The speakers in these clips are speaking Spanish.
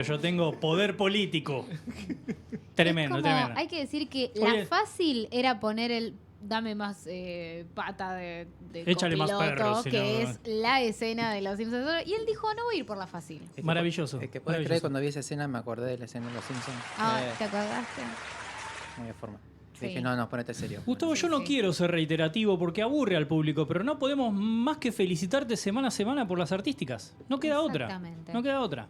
Yo tengo poder político. Tremendo, Es como, tremendo. hay que decir que Oye. la fácil era poner el dame más pata de Échale más copiloto, perros, si que no- es la escena de Los Simpsons. Y él dijo, no voy a ir por la fácil. Maravilloso. Es que puedes creer, maravilloso. cuando vi esa escena me acordé de la escena de Los Simpsons. Ah, ¿te acordaste? No había forma. Sí. Dije, no, ponete serio. Gustavo, yo no sí. quiero ser reiterativo porque aburre al público, pero no podemos más que felicitarte semana a semana por las artísticas. No queda otra. Exactamente. No queda otra.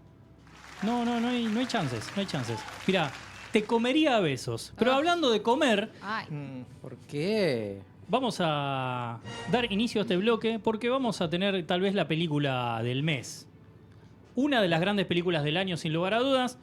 No hay chances, no hay chances. Mirá, te comería a besos. Pero Ah. hablando de comer, Ay, ¿Por qué? vamos a dar inicio a este bloque porque vamos a tener tal vez la película del mes. Una de las grandes películas del año, sin lugar a dudas.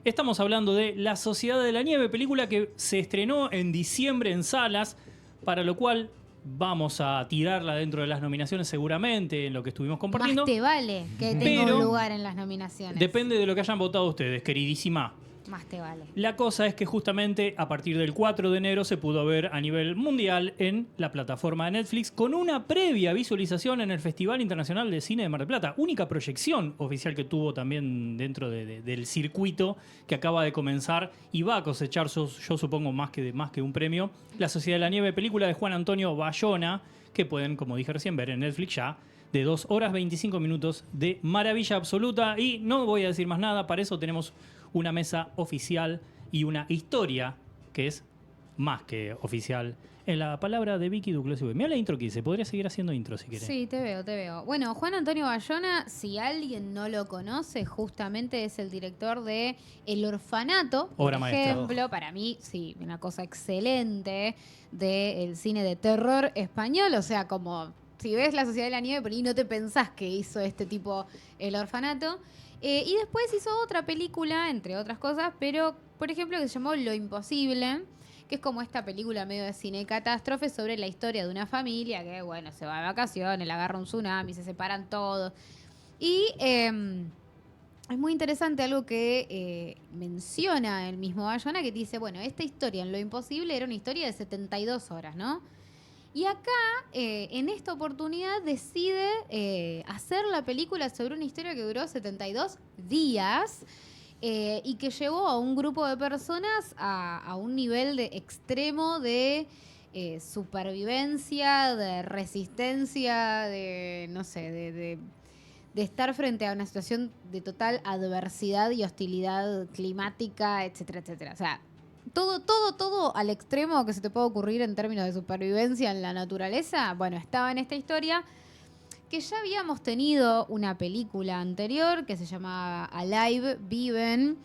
Estamos hablando de La Sociedad de la Nieve, película que se estrenó en diciembre en salas, para lo cual vamos a tirarla dentro de las nominaciones seguramente, en lo que estuvimos compartiendo. más te vale que tenga Pero un lugar en las nominaciones. Depende de lo que hayan votado ustedes, queridísima. Más te vale. La cosa es que justamente a partir del 4 de enero se pudo ver a nivel mundial en la plataforma de Netflix con una previa visualización en el Festival Internacional de Cine de Mar del Plata. Única proyección oficial que tuvo también dentro del circuito que acaba de comenzar y va a cosechar, yo supongo, más que un premio. La Sociedad de la Nieve, película de Juan Antonio Bayona, que pueden, como dije recién, ver en Netflix ya, de 2 horas 25 minutos de maravilla absoluta. Y no voy a decir más nada, para eso tenemos una mesa oficial y una historia que es más que oficial. En la palabra de Vicky Duclos. Mira la intro que hice, podría seguir haciendo intro si quieres. Sí, te veo, te veo. Bueno, Juan Antonio Bayona, si alguien no lo conoce, justamente es el director de El Orfanato, por Obra maestra. ejemplo. Para mí, sí, una cosa excelente del cine de terror español. O sea, como si ves La Sociedad de la Nieve, por ahí no te pensás que hizo este tipo El Orfanato. Y después hizo otra película, entre otras cosas, pero, por ejemplo, que se llamó Lo Imposible, que es como esta película medio de cine catástrofe sobre la historia de una familia que, bueno, se va de vacaciones, le agarra un tsunami, se separan todos. Y es muy interesante algo que menciona el mismo Bayona, que dice, bueno, esta historia en Lo Imposible era una historia de 72 horas, ¿no? Y acá, en esta oportunidad, decide hacer la película sobre una historia que duró 72 días y que llevó a un grupo de personas a un nivel de extremo de supervivencia, de resistencia, de, no sé, de estar frente a una situación de total adversidad y hostilidad climática, etcétera, etcétera. O sea, todo al extremo que se te puede ocurrir en términos de supervivencia en la naturaleza, bueno, estaba en esta historia que ya habíamos tenido una película anterior que se llamaba Alive, Viven,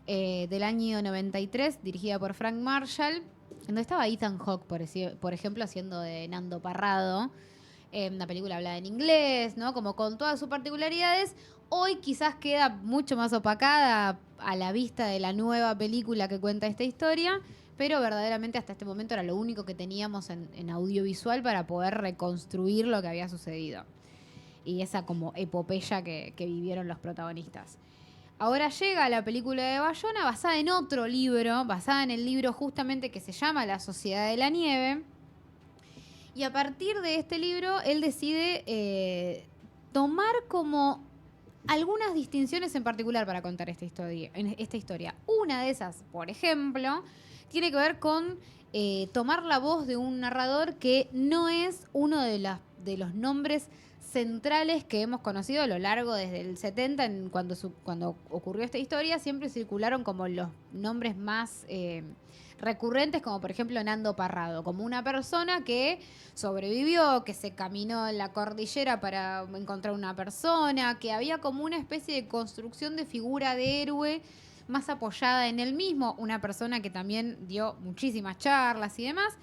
del año 93, dirigida por Frank Marshall, donde estaba Ethan Hawke, por ejemplo, haciendo de Nando Parrado. Una película hablada en inglés, ¿no? Como con todas sus particularidades. Hoy quizás queda mucho más opacada a la vista de la nueva película que cuenta esta historia, pero verdaderamente hasta este momento era lo único que teníamos en audiovisual para poder reconstruir lo que había sucedido. Y esa como epopeya que vivieron los protagonistas. Ahora llega la película de Bayona basada en otro libro, basada en el libro justamente que se llama La Sociedad de la Nieve. Y a partir de este libro, él decide tomar como algunas distinciones en particular para contar esta historia. Una de esas, por ejemplo, tiene que ver con tomar la voz de un narrador que no es uno de los nombres centrales que hemos conocido a lo largo desde el 70, cuando ocurrió esta historia, siempre circularon como los nombres más recurrentes, como por ejemplo Nando Parrado, como una persona que sobrevivió, que se caminó en la cordillera para encontrar una persona, que había como una especie de construcción de figura de héroe más apoyada en él mismo, una persona que también dio muchísimas charlas y demás.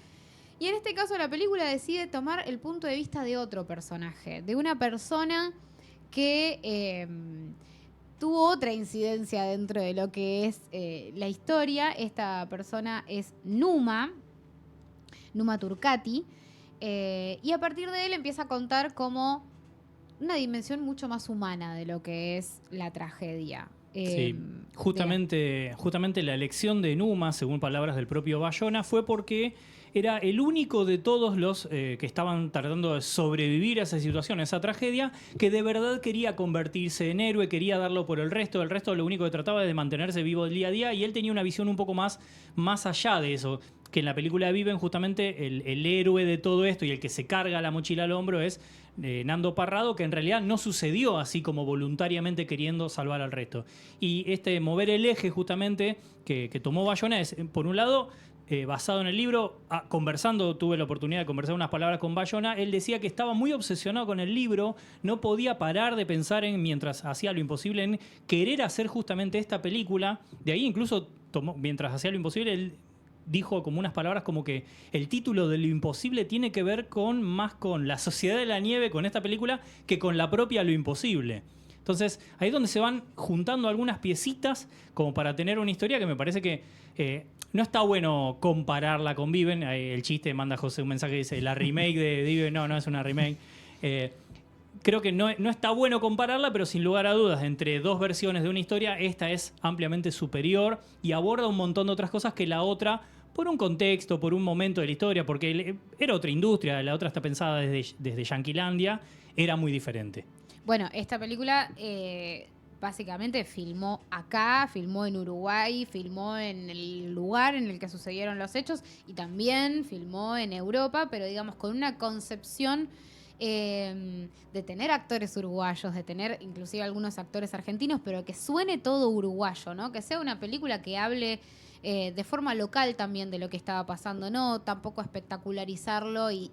Y en este caso la película decide tomar el punto de vista de otro personaje, de una persona que tuvo otra incidencia dentro de lo que es la historia. Esta persona es Numa Turcati, y a partir de él empieza a contar como una dimensión mucho más humana de lo que es la tragedia. Sí, justamente la elección de Numa, según palabras del propio Bayona, fue porque era el único de todos los que estaban tratando de sobrevivir a esa situación, a esa tragedia, que de verdad quería convertirse en héroe, quería darlo por el resto lo único que trataba es de mantenerse vivo del día a día, y él tenía una visión un poco más allá de eso, que en la película de Viven justamente el héroe de todo esto y el que se carga la mochila al hombro es Nando Parrado, que en realidad no sucedió así como voluntariamente queriendo salvar al resto. Y mover el eje justamente que tomó Bayona es, por un lado, basado en el libro, tuve la oportunidad de conversar unas palabras con Bayona, él decía que estaba muy obsesionado con el libro, no podía parar de pensar mientras hacía lo imposible, en querer hacer justamente esta película. De ahí incluso, mientras hacía lo imposible, él dijo como unas palabras como que el título de Lo Imposible tiene que ver más con la Sociedad de la Nieve, con esta película, que con la propia Lo Imposible. Entonces, ahí es donde se van juntando algunas piecitas como para tener una historia que me parece que no está bueno compararla con Viven. El chiste manda José un mensaje que dice, la remake de Viven, no es una remake. Creo que no está bueno compararla, pero sin lugar a dudas, entre dos versiones de una historia, esta es ampliamente superior y aborda un montón de otras cosas que la otra, por un contexto, por un momento de la historia, porque era otra industria, la otra está pensada desde Yanquilandia, era muy diferente. Bueno, esta película básicamente filmó acá, filmó en Uruguay, filmó en el lugar en el que sucedieron los hechos y también filmó en Europa, pero digamos con una concepción de tener actores uruguayos, de tener inclusive algunos actores argentinos, pero que suene todo uruguayo, ¿no? Que sea una película que hable de forma local también de lo que estaba pasando, no tampoco espectacularizarlo y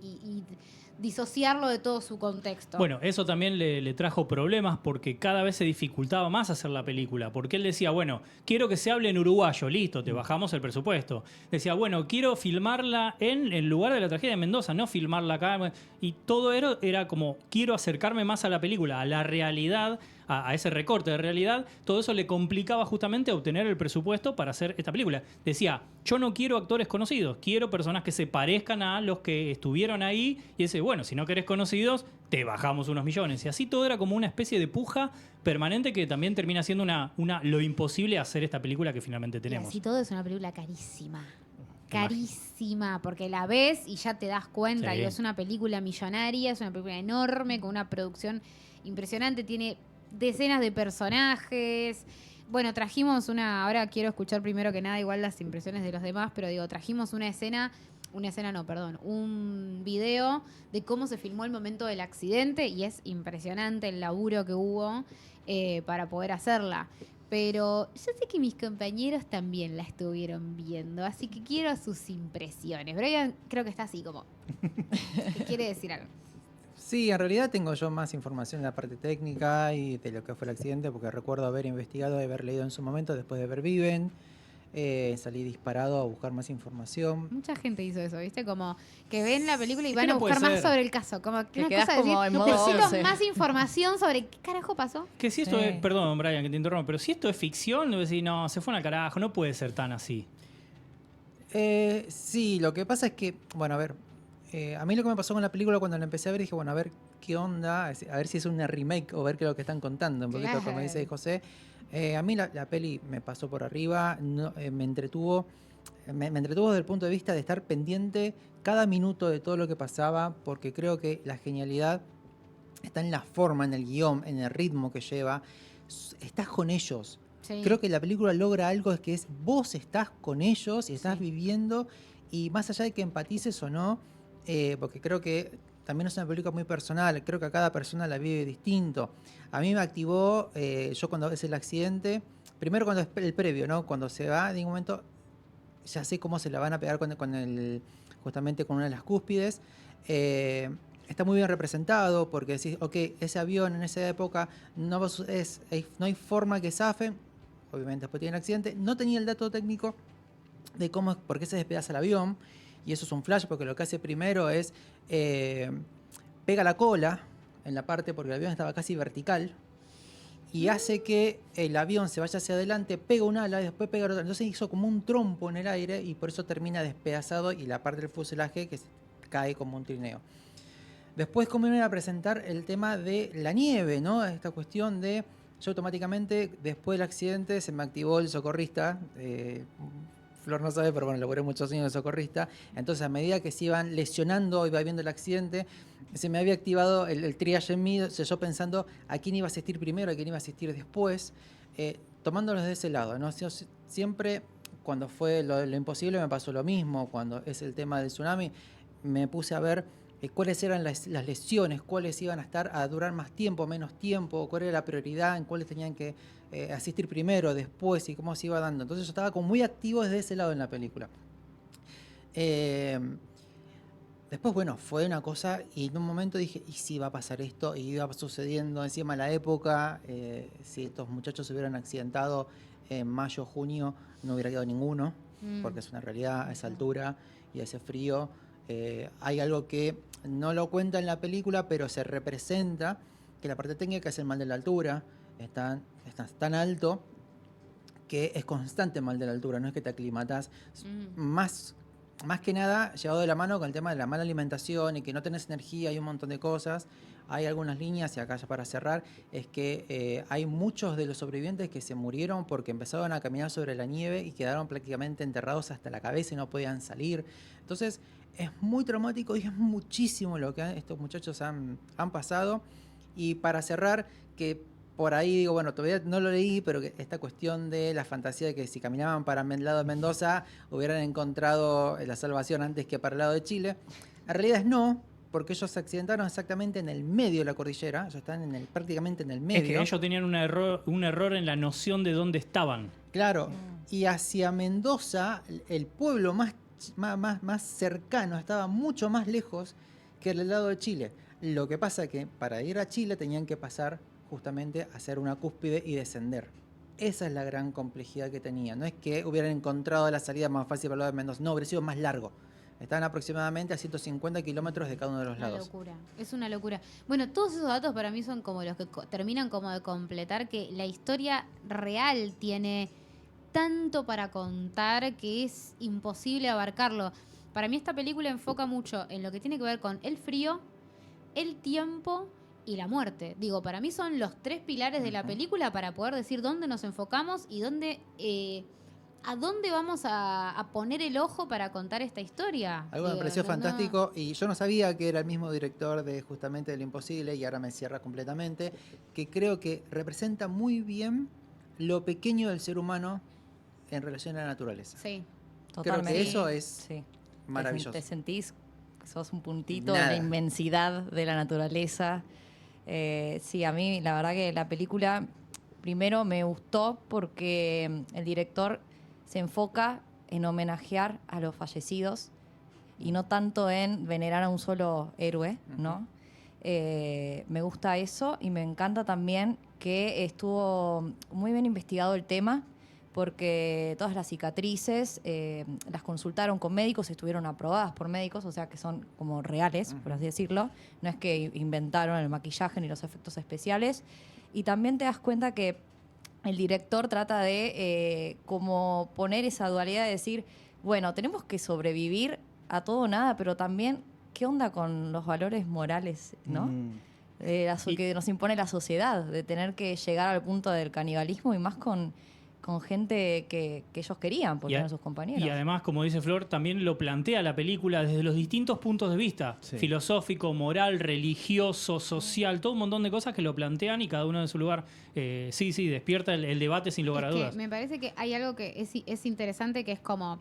disociarlo de todo su contexto. Bueno, eso también le trajo problemas porque cada vez se dificultaba más hacer la película, porque él decía, bueno, quiero que se hable en uruguayo, listo, te bajamos el presupuesto. Decía, bueno, quiero filmarla en el lugar de la tragedia de Mendoza, no filmarla acá. Y todo era como, quiero acercarme más a la película, a la realidad, a ese recorte de realidad. Todo eso le complicaba justamente obtener el presupuesto para hacer esta película. Decía, yo no quiero actores conocidos, quiero personas que se parezcan a los que estuvieron ahí. Y dice, bueno, si no querés conocidos, te bajamos unos millones. Y así todo era como una especie de puja permanente que también termina siendo lo imposible hacer esta película que finalmente tenemos. Y así todo es una película carísima. Carísima, porque la ves y ya te das cuenta. Sí. Y es una película millonaria, es una película enorme, con una producción impresionante, tiene decenas de personajes. Bueno, trajimos ahora quiero escuchar primero que nada igual las impresiones de los demás, pero digo, trajimos un video de cómo se filmó el momento del accidente y es impresionante el laburo que hubo para poder hacerla. Pero yo sé que mis compañeros también la estuvieron viendo, así que quiero sus impresiones. Brian creo que está así como que quiere decir algo. Sí, en realidad tengo yo más información en la parte técnica y de lo que fue el accidente, porque recuerdo haber investigado y haber leído en su momento después de ver Viven. Salí disparado a buscar más información. Mucha gente hizo eso, ¿viste? Como que ven la película y van no a buscar puede más ser. sobre el caso. Como que Te una quedás cosa de como decir, en modo necesito 11. más información sobre qué carajo pasó. Que si esto Sí. es, perdón, Brian, que te interrumpo, pero si esto es ficción, le voy a decir, no, se fue al carajo, no puede ser tan así. Sí, lo que pasa es que, bueno, a ver, a mí lo que me pasó con la película cuando la empecé a ver, dije, bueno, a ver qué onda, a ver si es una remake o ver qué es lo que están contando, un poquito Claro. como dice José. A mí la peli me pasó por arriba, me entretuvo desde el punto de vista de estar pendiente cada minuto de todo lo que pasaba, porque creo que la genialidad está en la forma, en el guión, en el ritmo que lleva. Estás con ellos. Sí. Creo que la película logra algo, es que vos estás con ellos y estás viviendo, y más allá de que empatices o no, porque creo que también es una película muy personal, creo que a cada persona la vive distinto. A mí me activó, yo cuando es el accidente, primero cuando es el previo, ¿no? Cuando se va, en un momento ya sé cómo se la van a pegar justamente con una de las cúspides. Está muy bien representado porque decís, ok, ese avión en esa época no hay forma que zafe. Obviamente después tiene el accidente. No tenía el dato técnico de por qué se despedaza el avión. Y eso es un flash porque lo que hace primero es pega la cola en la parte, porque el avión estaba casi vertical, y hace que el avión se vaya hacia adelante, pega un ala y después pega otra. Entonces hizo como un trompo en el aire y por eso termina despedazado y la parte del fuselaje que cae como un trineo. Después comienzan a presentar el tema de la nieve, ¿no? Esta cuestión de, yo automáticamente, después del accidente, se me activó el socorrista, Flor no sabe, pero bueno, laburé muchos años de socorrista. Entonces, a medida que se iban lesionando, iba viendo el accidente, se me había activado el triage en mí, o sea, yo pensando a quién iba a asistir primero, a quién iba a asistir después, tomándolos de ese lado, ¿no? Siempre, cuando fue lo imposible, me pasó lo mismo. Cuando es el tema del tsunami, me puse a ver cuáles eran las lesiones, cuáles iban a estar a durar más tiempo, menos tiempo, cuál era la prioridad, en cuáles tenían que asistir primero, después y cómo se iba dando. Entonces yo estaba como muy activo desde ese lado en la película. Después, bueno, fue una cosa y en un momento dije, ¿y si va a pasar esto? Y iba sucediendo encima la época, si estos muchachos se hubieran accidentado en mayo, junio, no hubiera quedado ninguno, porque es una realidad a esa altura y a ese frío. Hay algo que no lo cuenta en la película, pero se representa, que la parte técnica es el mal de la altura, está tan alto que es constante el mal de la altura, no es que te aclimatás. Más que nada, llevado de la mano con el tema de la mala alimentación y que no tenés energía y un montón de cosas. Hay algunas líneas, y acá ya para cerrar, es que hay muchos de los sobrevivientes que se murieron porque empezaron a caminar sobre la nieve y quedaron prácticamente enterrados hasta la cabeza y no podían salir. Entonces, es muy traumático y es muchísimo lo que estos muchachos han pasado. Y para cerrar, que por ahí digo, bueno, todavía no lo leí, pero que esta cuestión de la fantasía de que si caminaban para el lado de Mendoza hubieran encontrado la salvación antes que para el lado de Chile. En realidad es no, porque ellos se accidentaron exactamente en el medio de la cordillera, ellos están prácticamente en el medio. Es que ellos tenían un error en la noción de dónde estaban. Claro, y hacia Mendoza, el pueblo más cercano estaba mucho más lejos que el lado de Chile. Lo que pasa es que para ir a Chile tenían que pasar justamente a hacer una cúspide y descender. Esa es la gran complejidad que tenía. No es que hubieran encontrado la salida más fácil para el lado de Mendoza, no, hubiera sido más largo. Estaban aproximadamente a 150 kilómetros de cada uno de los lados. Es una locura. Bueno, todos esos datos para mí son como los que terminan como de completar que la historia real tiene tanto para contar que es imposible abarcarlo. Para mí esta película enfoca mucho en lo que tiene que ver con el frío, el tiempo y la muerte. Digo, para mí son los tres pilares de la película para poder decir dónde nos enfocamos y dónde, a dónde vamos a poner el ojo para contar esta historia. Algo me pareció fantástico y yo no sabía que era el mismo director de justamente de Lo Imposible y ahora me cierra completamente, que creo que representa muy bien lo pequeño del ser humano en relación a la naturaleza. Sí. Totalmente. Creo que eso es maravilloso. Te sentís que sos un puntito en la inmensidad de la naturaleza. Sí, a mí la verdad que la película primero me gustó porque el director se enfoca en homenajear a los fallecidos y no tanto en venerar a un solo héroe, ¿no? Me gusta eso y me encanta también que estuvo muy bien investigado el tema porque todas las cicatrices las consultaron con médicos, estuvieron aprobadas por médicos, o sea que son como reales, por así decirlo. No es que inventaron el maquillaje ni los efectos especiales. Y también te das cuenta que el director trata de como poner esa dualidad de decir, bueno, tenemos que sobrevivir a todo o nada, pero también, ¿qué onda con los valores morales, no? Que nos impone la sociedad, de tener que llegar al punto del canibalismo y más con gente que ellos querían, porque eran sus compañeros. Y además, como dice Flor, también lo plantea la película desde los distintos puntos de vista. Sí. Filosófico, moral, religioso, social, todo un montón de cosas que lo plantean y cada uno en su lugar. Sí, despierta el debate sin lugar a dudas. Me parece que hay algo que es interesante, que es como,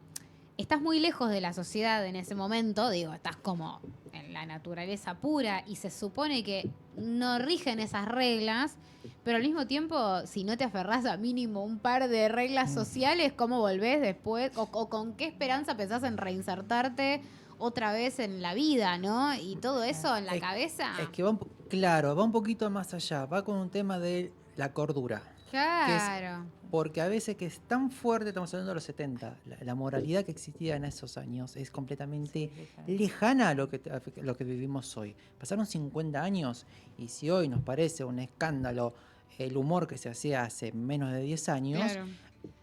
estás muy lejos de la sociedad en ese momento, digo, estás como en la naturaleza pura y se supone que no rigen esas reglas, pero al mismo tiempo, si no te aferrás a mínimo un par de reglas sociales, ¿cómo volvés después? O con qué esperanza pensás en reinsertarte otra vez en la vida, ¿no? Y todo eso en la cabeza. Es que va un poquito más allá, va con un tema de la cordura. Claro. Porque a veces que es tan fuerte, estamos hablando de los 70, la moralidad que existía en esos años es completamente lejana a lo que vivimos hoy. Pasaron 50 años y si hoy nos parece un escándalo el humor que se hacía hace menos de 10 años,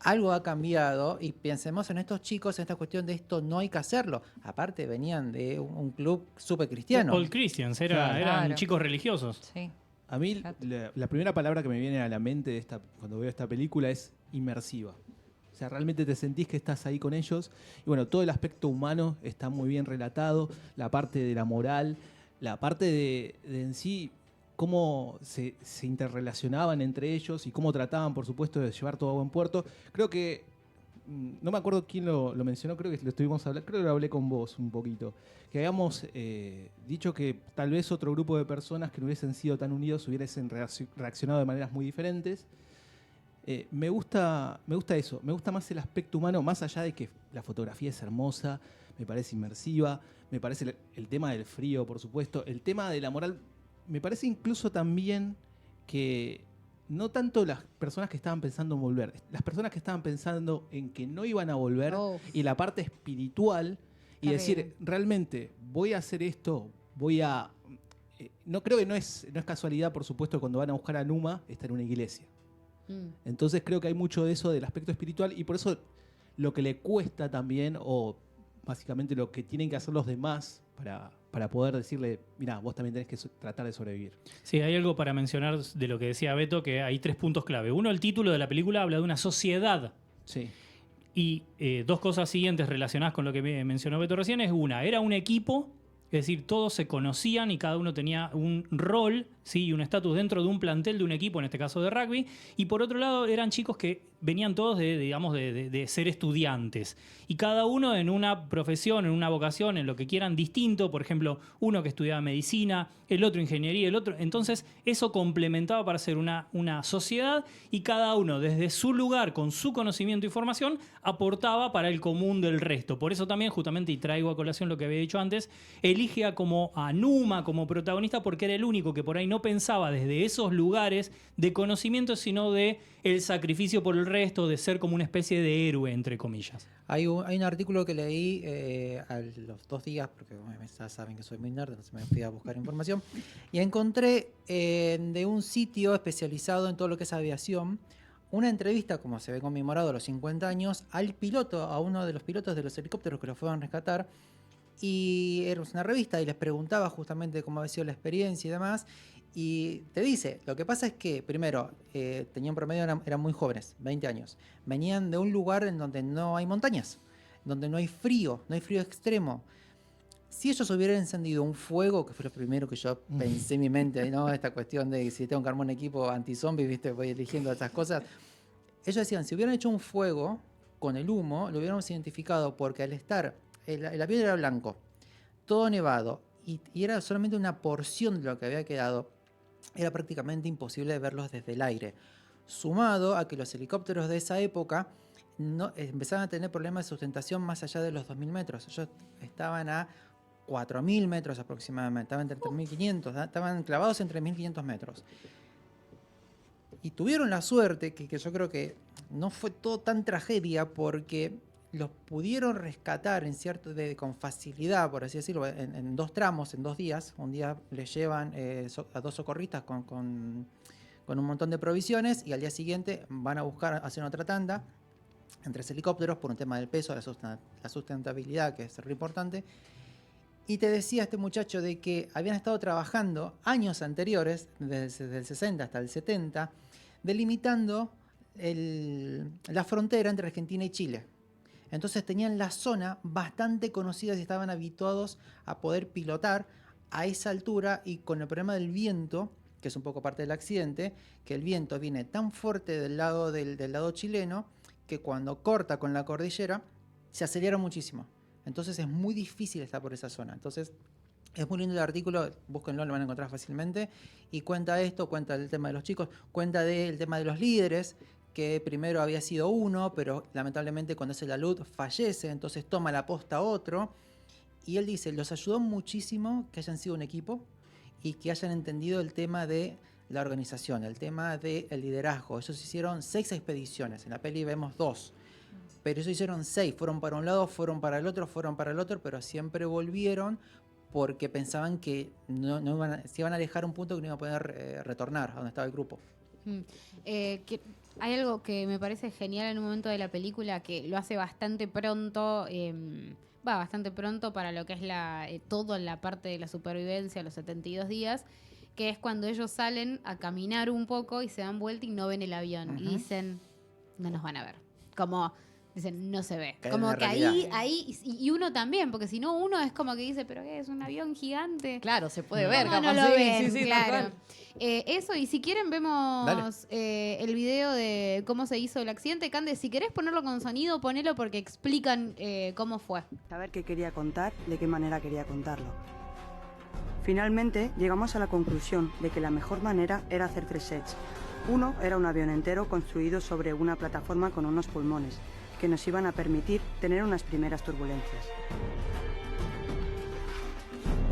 algo ha cambiado y pensemos en estos chicos, en esta cuestión de esto no hay que hacerlo. Aparte venían de un club súper cristiano. All Christians, eran chicos religiosos. Sí. A mí la primera palabra que me viene a la mente cuando veo esta película es inmersiva. O O sea, realmente te sentís que estás ahí con ellos. Y bueno, todo el aspecto humano está muy bien relatado, la parte de la moral, la parte de en sí, cómo se interrelacionaban entre ellos y cómo trataban, por supuesto, de llevar todo a buen puerto. Creo que, no me acuerdo quién lo mencionó, creo que lo estuvimos hablando, creo que lo hablé con vos un poquito, que habíamos dicho que tal vez otro grupo de personas que no hubiesen sido tan unidos hubiesen reaccionado de maneras muy diferentes. Me gusta eso, me gusta más el aspecto humano, más allá de que la fotografía es hermosa, me parece inmersiva, me parece el tema del frío, por supuesto, el tema de la moral, me parece incluso también que no tanto las personas que estaban pensando en volver, las personas que estaban pensando en que no iban a volver y la parte espiritual y decir, realmente voy a hacer esto, voy a... no creo que no es casualidad, por supuesto, cuando van a buscar a Numa, está en una iglesia. Entonces creo que hay mucho de eso del aspecto espiritual y por eso lo que le cuesta también, o básicamente lo que tienen que hacer los demás para poder decirle, mira, vos también tenés que tratar de sobrevivir. Sí, hay algo para mencionar de lo que decía Beto, que hay 3 puntos clave. Uno, el título de la película habla de una sociedad. Sí. Y 2 cosas siguientes relacionadas con lo que mencionó Beto recién es una, era un equipo, es decir, todos se conocían y cada uno tenía un rol, ¿sí? Y un estatus dentro de un plantel de un equipo, en este caso de rugby. Y por otro lado, eran chicos que venían todos de ser estudiantes. Y cada uno en una profesión, en una vocación, en lo que quieran distinto. Por ejemplo, uno que estudiaba medicina, el otro ingeniería, el otro. Entonces, eso complementaba para ser una sociedad y cada uno desde su lugar, con su conocimiento y formación, aportaba para el común del resto. Por eso también, justamente, y traigo a colación lo que había dicho antes, elige a Numa como protagonista porque era el único que por ahí no pensaba desde esos lugares de conocimiento, sino de el sacrificio por el resto, de ser como una especie de héroe, entre comillas. Hay un artículo que leí a los 2 días, porque bueno, ya saben que soy muy nerd, entonces me fui a buscar información, y encontré de un sitio especializado en todo lo que es aviación, una entrevista, como se ve conmemorado a los 50 años, al piloto, a uno de los pilotos de los helicópteros que lo fueron a rescatar, y era una revista y les preguntaba justamente cómo había sido la experiencia y demás, y te dice, lo que pasa es que, primero, tenían promedio, eran muy jóvenes, 20 años. Venían de un lugar en donde no hay montañas, donde no hay frío extremo. Si ellos hubieran encendido un fuego, que fue lo primero que yo pensé en mi mente, ¿no? Esta cuestión de si tengo que armar un equipo anti-zombie, ¿viste? Voy eligiendo estas cosas. Ellos decían, si hubieran hecho un fuego con el humo, lo hubiéramos identificado porque al estar, el avión era blanco, todo nevado, y era solamente una porción de lo que había quedado, era prácticamente imposible verlos desde el aire. Sumado a que los helicópteros de esa época empezaban a tener problemas de sustentación más allá de los 2.000 metros. Ellos estaban a 4.000 metros aproximadamente, estaban entre 3.500, estaban clavados entre 1.500 metros. Y tuvieron la suerte, que yo creo que no fue todo tan tragedia, porque los pudieron rescatar con facilidad, por así decirlo, en 2 tramos, en 2 días. Un día les llevan a 2 socorristas con un montón de provisiones y al día siguiente van a buscar hacer otra tanda en 3 helicópteros por un tema del peso, la sustentabilidad, que es re importante. Y te decía este muchacho de que habían estado trabajando años anteriores, desde el 60 hasta el 70, delimitando la frontera entre Argentina y Chile. Entonces tenían la zona bastante conocida y estaban habituados a poder pilotar a esa altura, y con el problema del viento, que es un poco parte del accidente, que el viento viene tan fuerte del lado chileno que cuando corta con la cordillera se acelera muchísimo. Entonces es muy difícil estar por esa zona. Entonces es muy lindo el artículo, búsquenlo, lo van a encontrar fácilmente, y cuenta el tema de los chicos, cuenta del tema de los líderes, que primero había sido uno, pero lamentablemente cuando hace la luz fallece, entonces toma la posta otro, y él dice, los ayudó muchísimo que hayan sido un equipo y que hayan entendido el tema de la organización, el tema del liderazgo. Ellos hicieron 6 expediciones, en la peli vemos 2, pero ellos hicieron 6, fueron para un lado, fueron para el otro, pero siempre volvieron porque pensaban que se iban a alejar a un punto que no iban a poder retornar a donde estaba el grupo. Hay algo que me parece genial en un momento de la película que lo hace bastante pronto, bastante pronto para lo que es toda la parte de la supervivencia, los 72 días, que es cuando ellos salen a caminar un poco y se dan vuelta y no ven el avión. Y dicen, no nos van a ver. como dicen, no se ve. Cae en Como la que realidad. y uno también, porque si no uno es como que dice, pero ¿qué es un avión gigante? Claro, se puede ver. ¿Cómo no capaz, lo sí, ven? sí, sí, tal Claro. cual. Eso, y si quieren vemos Dale. el video de cómo se hizo el accidente. Cande, si querés ponerlo con sonido, ponelo porque explican cómo fue. Saber qué quería contar, de qué manera quería contarlo. Finalmente llegamos a la conclusión de que la mejor manera era hacer 3 sets. Uno era un avión entero construido sobre una plataforma con unos pulmones que nos iban a permitir tener unas primeras turbulencias.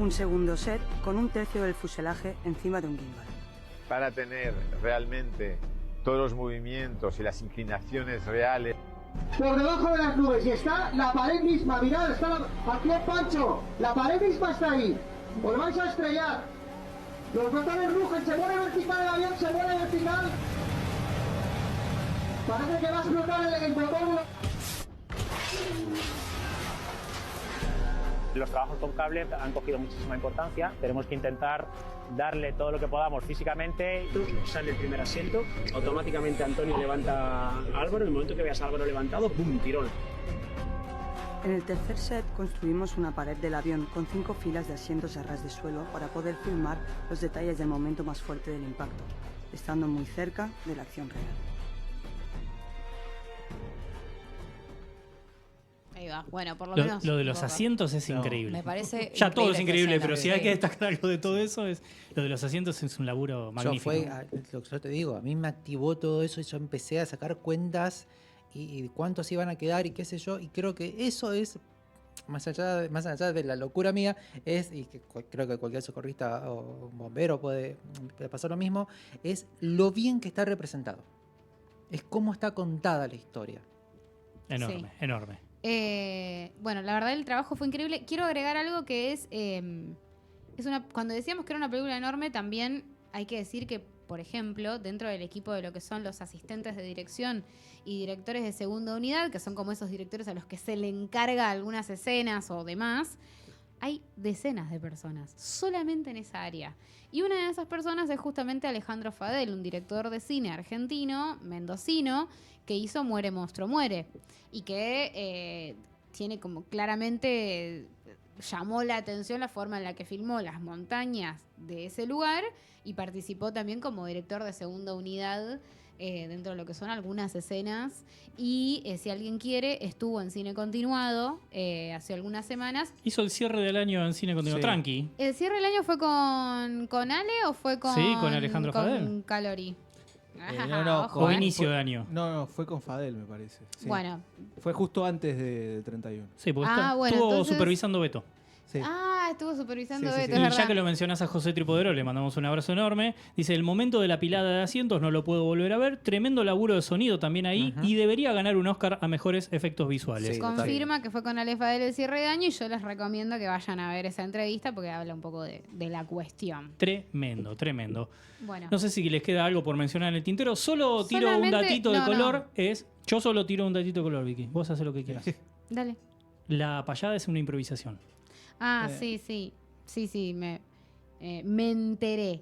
Un segundo set con un tercio del fuselaje encima de un gimbal. Para tener realmente todos los movimientos y las inclinaciones reales. Por debajo de las nubes y está la pared misma, mirad, está aquí el Pancho, la pared misma está ahí, os vais a estrellar, los botones rugen, se mueve vertical el avión, se mueve vertical, parece que va a explotar el botón. Los trabajos con cable han cogido muchísima importancia. Tenemos que intentar darle todo lo que podamos físicamente. Sale el primer asiento, automáticamente Antonio levanta a Álvaro. En el momento que veas a Álvaro levantado, ¡pum!, tirón. En el tercer set construimos una pared del avión con 5 filas de asientos a ras de suelo para poder filmar los detalles del momento más fuerte del impacto, estando muy cerca de la acción real. Ahí va. Bueno, por lo Lo, menos. lo de los poco. asientos es No, increíble. Me parece. Ya todo es increíble, esa pero escena, si hay sí. que destacar algo de todo eso, es lo de los asientos es un laburo magnífico. Lo que yo te digo, a mí me activó todo eso y yo empecé a sacar cuentas y cuántos iban a quedar y qué sé yo. Y creo que eso es, más allá de la locura mía, y que creo que cualquier socorrista o bombero puede pasar lo mismo, es lo bien que está representado. Es cómo está contada la historia. Enorme, Sí. enorme. Bueno, la verdad el trabajo fue increíble. Quiero agregar algo que es cuando decíamos que era una película enorme, también hay que decir que, por ejemplo, dentro del equipo de lo que son los asistentes de dirección y directores de segunda unidad, que son como esos directores a los que se le encarga algunas escenas o demás, hay decenas de personas solamente en esa área. Y una de esas personas es justamente Alejandro Fadel, un director de cine argentino, mendocino, que hizo Muere, monstruo, muere. Y que tiene como claramente llamó la atención la forma en la que filmó las montañas de ese lugar y participó también como director de segunda unidad dentro de lo que son algunas escenas. Y si alguien quiere, estuvo en Cine Continuado hace algunas semanas. Hizo el cierre del año en cine continuo Sí. tranqui. ¿El cierre del año fue con Ale o fue con, Sí, con Alejandro Fadel. con Calori? Ojo, O inicio de año. No, fue con Fadel, me parece. Sí. Bueno, Fue justo antes del 31. Sí, porque bueno, estuvo entonces- supervisando Beto. Sí. estuvo supervisando Sí, sí, Beto, sí. es Y verdad. ya que lo mencionás a José Tripodero, le mandamos un abrazo enorme. Dice, el momento de la pilada de asientos no lo puedo volver a ver. Tremendo laburo de sonido también ahí. Ujú. Y debería ganar un Oscar a mejores efectos visuales. Sí. Confirma que fue con Ale Fadel el cierre de año y yo les recomiendo que vayan a ver esa entrevista porque habla un poco de la cuestión. Tremendo, tremendo. Bueno, No sé si les queda algo por mencionar en el tintero. Solo tiro un Solamente- datito de no, color. Yo solo tiro un datito de color, Vicky. Vos haces lo que quieras. dale. La payada es una improvisación. Sí, me enteré.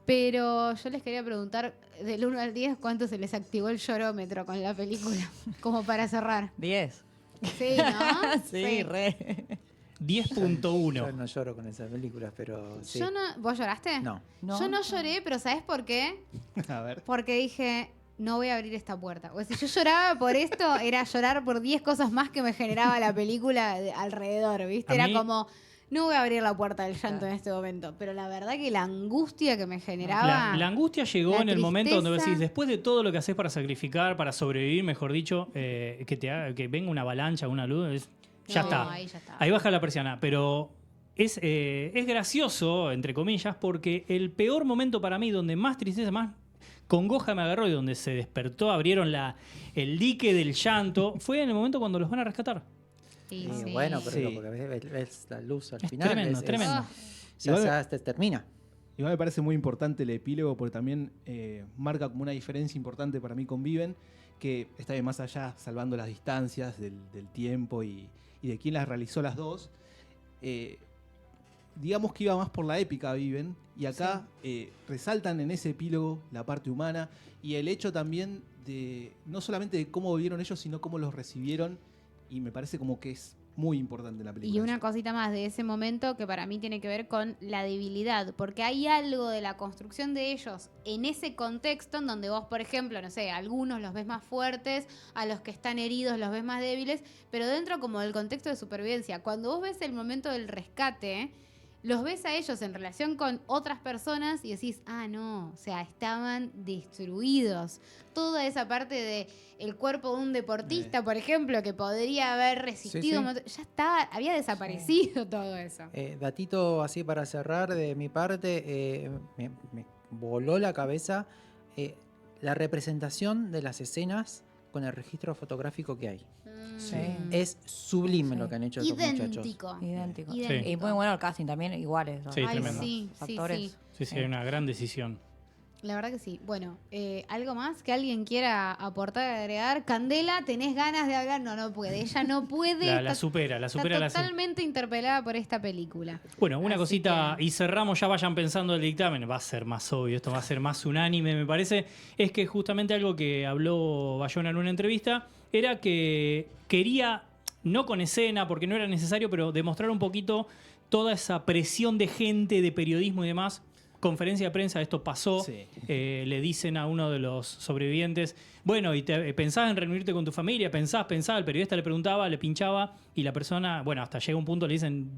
Pero yo les quería preguntar, del 1 al 10, ¿cuánto se les activó el llorómetro con la película? Como para cerrar. 10. Sí, ¿no? Sí, re. 10.1. Yo no lloro con esas películas, pero sí. Yo no, ¿Vos lloraste? No. Yo no lloré, pero ¿sabes por qué? A ver. Porque dije, no voy a abrir esta puerta. O sea, si yo lloraba por esto, era llorar por 10 cosas más que me generaba la película alrededor, ¿viste? A Era mí- como, no voy a abrir la puerta del llanto en este momento. Pero la verdad que la angustia que me generaba... La angustia llegó la en el momento donde vos tristeza. decís, después de todo lo que haces para sacrificar, para sobrevivir, mejor dicho, que venga una avalancha, una luz, ya No, está. ahí ya está. Ahí baja la persiana. Pero es gracioso, entre comillas, porque el peor momento para mí, donde más tristeza, más congoja me agarró y donde se despertó, abrieron el dique del llanto, fue en el momento cuando los van a rescatar. Sí, Y sí. bueno, pero Sí. porque ves la luz al Es final. tremendo, tremendo. Ah, Ya se termina. Igual me parece muy importante el epílogo porque también marca como una diferencia importante para mí con Viven, que está bien más allá, salvando las distancias del tiempo y de quién las realizó las dos. Digamos que iba más por la épica Viven, y acá resaltan en ese epílogo la parte humana y el hecho también no solamente de cómo vivieron ellos, sino cómo los recibieron. Y me parece como que es muy importante la película. Y una cosita más de ese momento que para mí tiene que ver con la debilidad, porque hay algo de la construcción de ellos en ese contexto en donde vos, por ejemplo, no sé, algunos los ves más fuertes, a los que están heridos los ves más débiles, pero dentro como del contexto de supervivencia. Cuando vos ves el momento del rescate, los ves a ellos en relación con otras personas y decís, no, o sea, estaban destruidos. Toda esa parte de el cuerpo de un deportista, por ejemplo, que podría haber resistido, ya estaba, había desaparecido todo eso. Datito así para cerrar de mi parte, me voló la cabeza la representación de las escenas con el registro fotográfico que hay. Sí. Es sublime lo que han hecho estos muchachos. Idéntico. Sí. Y muy bueno el casting también, iguales. Sí, tremendo. Actores. Sí, hay una gran decisión. La verdad que sí. Bueno, ¿algo más que alguien quiera aportar, agregar? Candela, ¿tenés ganas de hablar? No puede. Ella no puede. La supera. Está totalmente interpelada por esta película. Bueno, una Así cosita, que... y cerramos, ya vayan pensando el dictamen. Va a ser más obvio, esto va a ser más unánime, me parece. Es que justamente algo que habló Bayona en una entrevista era que quería, no con escena, porque no era necesario, pero demostrar un poquito toda esa presión de gente, de periodismo y demás. Conferencia de prensa, esto pasó, le dicen a uno de los sobrevivientes, bueno, y pensás en reunirte con tu familia, pensás, el periodista le preguntaba, le pinchaba, y la persona, bueno, hasta llega un punto, le dicen,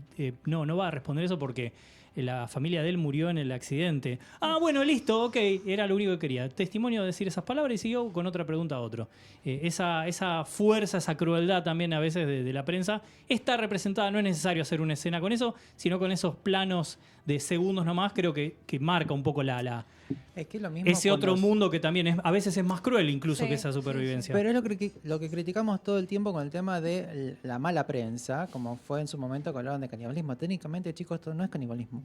no va a responder eso porque la familia de él murió en el accidente. Bueno, listo, ok, era lo único que quería. Testimonio de decir esas palabras y siguió con otra pregunta a otro. Esa fuerza, esa crueldad también a veces de la prensa está representada, no es necesario hacer una escena con eso, sino con esos planos de segundos nomás, creo que marca un poco es que es lo mismo ese otro mundo que también a veces es más cruel incluso que esa supervivencia. Pero es lo que criticamos todo el tiempo con el tema de la mala prensa, como fue en su momento que hablaban de canibalismo. Técnicamente, chicos, esto no es canibalismo.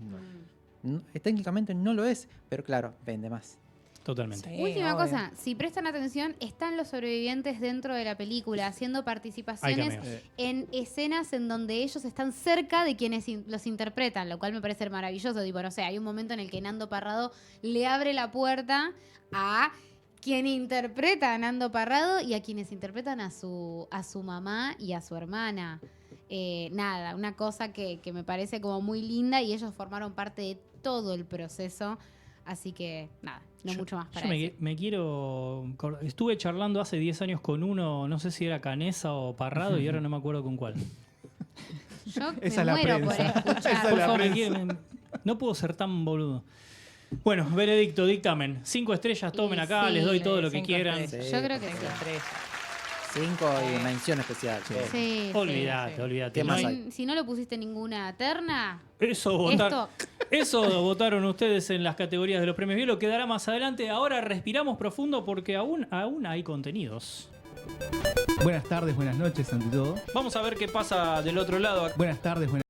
Técnicamente no lo es, pero claro, vende más. Totalmente. Sí, última cosa, si prestan atención, están los sobrevivientes dentro de la película haciendo participaciones en escenas en donde ellos están cerca de quienes los interpretan, lo cual me parece maravilloso. Tipo, no sé, hay un momento en el que Nando Parrado le abre la puerta a quien interpreta a Nando Parrado y a quienes interpretan a su mamá y a su hermana. Nada, una cosa que me parece como muy linda y ellos formaron parte de todo el proceso. Así que, nada, mucho más para decir. Estuve charlando hace 10 años con uno, no sé si era Canesa o Parrado, y ahora no me acuerdo con cuál. Yo me muero por escuchar. Por favor, no puedo ser tan boludo. Bueno, veredicto, dictamen. 5 estrellas, tomen acá, les doy todo lo que quieran. Sí, yo creo que 5 estrellas. 5 y mención especial. Sí, olvídate. Si no lo pusiste en ninguna terna... Eso votaron ustedes en las categorías de los premios Bielo. Quedará más adelante. Ahora respiramos profundo porque aún hay contenidos. Buenas tardes, buenas noches, ante todo. Vamos a ver qué pasa del otro lado. Buenas tardes, buenas